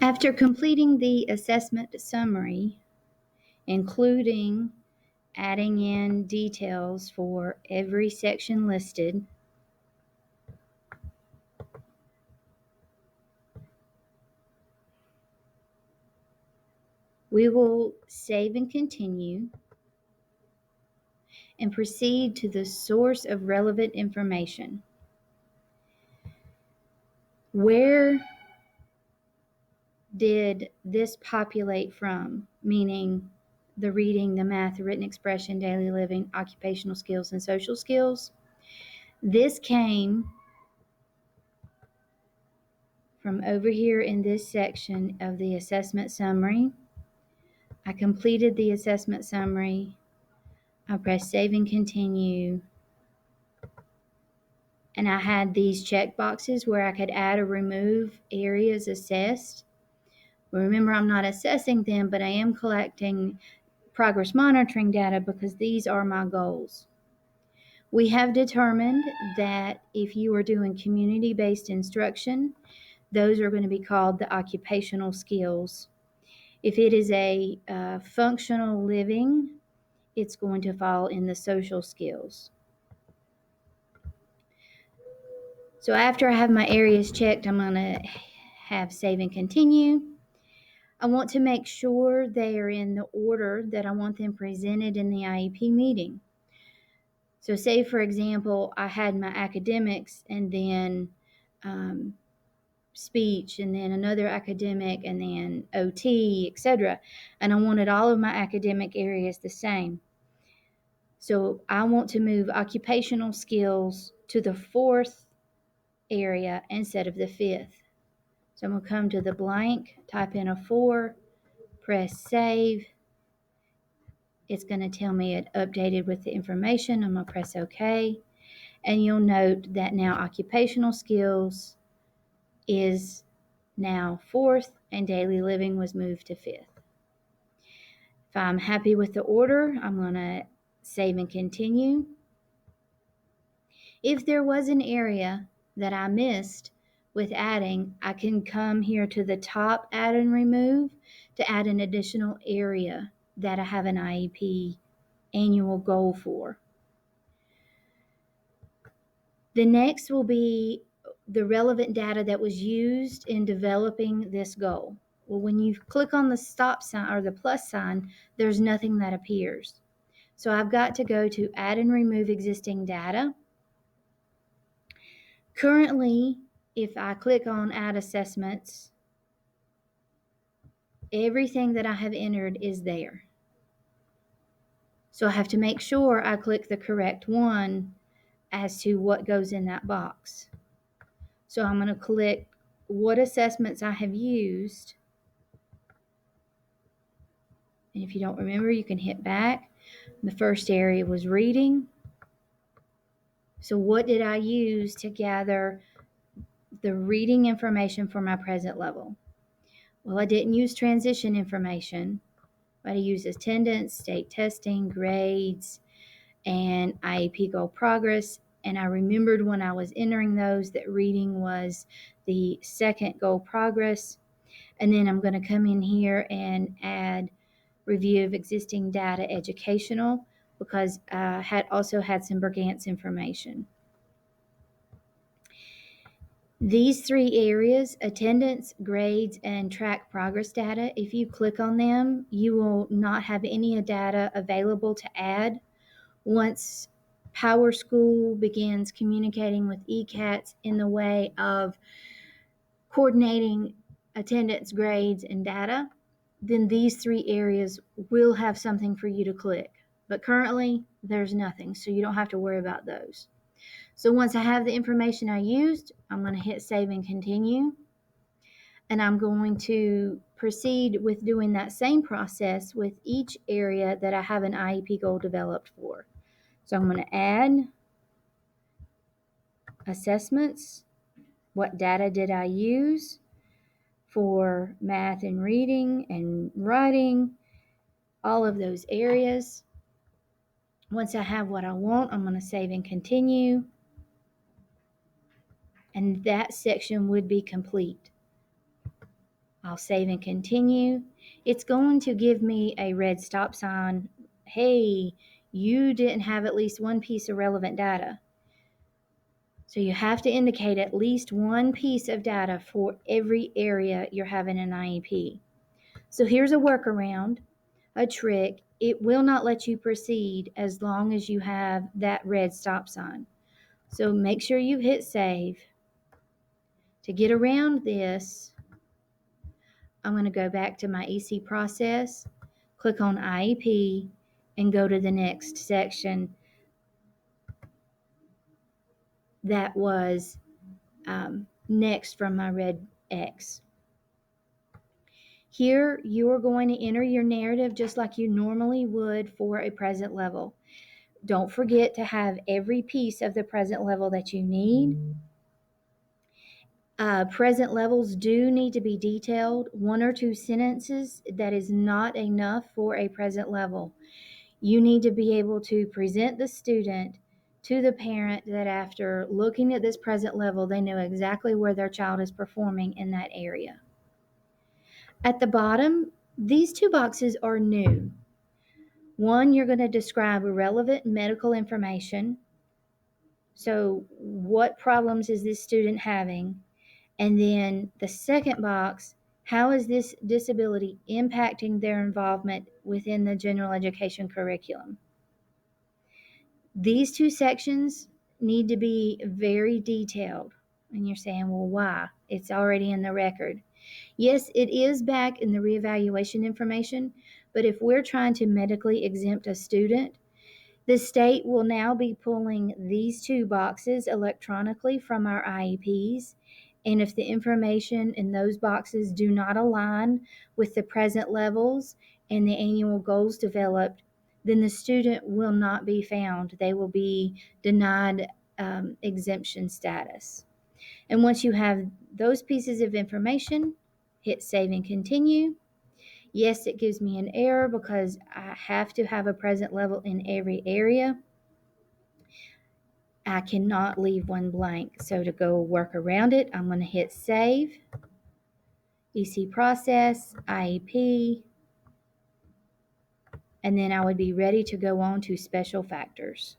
After completing the assessment summary, including adding in details for every section listed, we will save and continue and proceed to the source of relevant information. Where did this populate from? Meaning the reading, the math, the written expression, daily living, occupational skills, and social skills. This came from over here in this section of the assessment summary. I completed the assessment summary. I pressed save and continue. And I had these check boxes where I could add or remove areas assessed. Remember, I'm not assessing them, but I am collecting progress monitoring data because these are my goals. We have determined that if you are doing community-based instruction, those are going to be called the occupational skills. If it is a functional living, it's going to fall in the social skills. So after I have my areas checked, I'm going to have save and continue. I want to make sure they are in the order that I want them presented in the IEP meeting. So say, for example, I had my academics and then speech and then another academic and then OT, etc. And I wanted all of my academic areas the same. So I want to move occupational skills to the 4th area instead of the 5th. So I'm going to come to the blank, type in a 4, press save. It's going to tell me it updated with the information. I'm going to press OK. And you'll note that now occupational skills is now 4th and daily living was moved to 5th. If I'm happy with the order, I'm going to save and continue. If there was an area that I missed with adding, I can come here to the top add and remove to add an additional area that I have an IEP annual goal for. The next will be the relevant data that was used in developing this goal. Well, when you click on the stop sign or the plus sign, there's nothing that appears. So I've got to go to add and remove existing data. Currently, if I click on add assessments, everything that I have entered is there. So I have to make sure I click the correct one as to what goes in that box. So I'm going to click what assessments I have used. And if you don't remember, you can hit back. The first area was reading. So what did I use to gather the reading information for my present level? Well, I didn't use transition information, but I used attendance, state testing, grades, and IEP goal progress. And I remembered when I was entering those that reading was the 2nd goal progress. And then I'm going to come in here and add review of existing data educational because I had also had some Bergantz information. These 3 areas, attendance, grades, and track progress data, if you click on them, you will not have any data available to add once PowerSchool begins communicating with ECATS in the way of coordinating attendance, grades, and data. Then these 3 areas will have something for you to click. But currently, there's nothing, so you don't have to worry about those. So once I have the information I used, I'm going to hit save and continue. And I'm going to proceed with doing that same process with each area that I have an IEP goal developed for. So I'm going to add assessments. What data did I use for math and reading and writing? All of those areas. Once I have what I want, I'm going to save and continue. And that section would be complete. I'll save and continue. It's going to give me a red stop sign. Hey, you didn't have at least one piece of relevant data. So you have to indicate at least one piece of data for every area you're having an IEP. So here's a workaround, a trick. It will not let you proceed as long as you have that red stop sign. So make sure you hit save. To get around this, I'm going to go back to my EC process, click on IEP, and go to the next section that was next from my red X. Here, you are going to enter your narrative just like you normally would for a present level. Don't forget to have every piece of the present level that you need. Present levels do need to be detailed. 1 or 2 sentences, that is not enough for a present level. You need to be able to present the student to the parent that after looking at this present level, they know exactly where their child is performing in that area. At the bottom, these 2 boxes are new. One, you're going to describe relevant medical information. So, what problems is this student having? And then the second box, how is this disability impacting their involvement within the general education curriculum? These 2 sections need to be very detailed. And you're saying, well, why? It's already in the record. Yes, it is back in the reevaluation information, but if we're trying to medically exempt a student, the state will now be pulling these 2 boxes electronically from our IEPs. And if the information in those boxes do not align with the present levels and the annual goals developed, then the student will not be found. They will be denied exemption status. And once you have those pieces of information, hit save and continue. Yes, it gives me an error because I have to have a present level in every area. I cannot leave one blank. So to go work around it, I'm going to hit save, EC process, IEP, and then I would be ready to go on to special factors.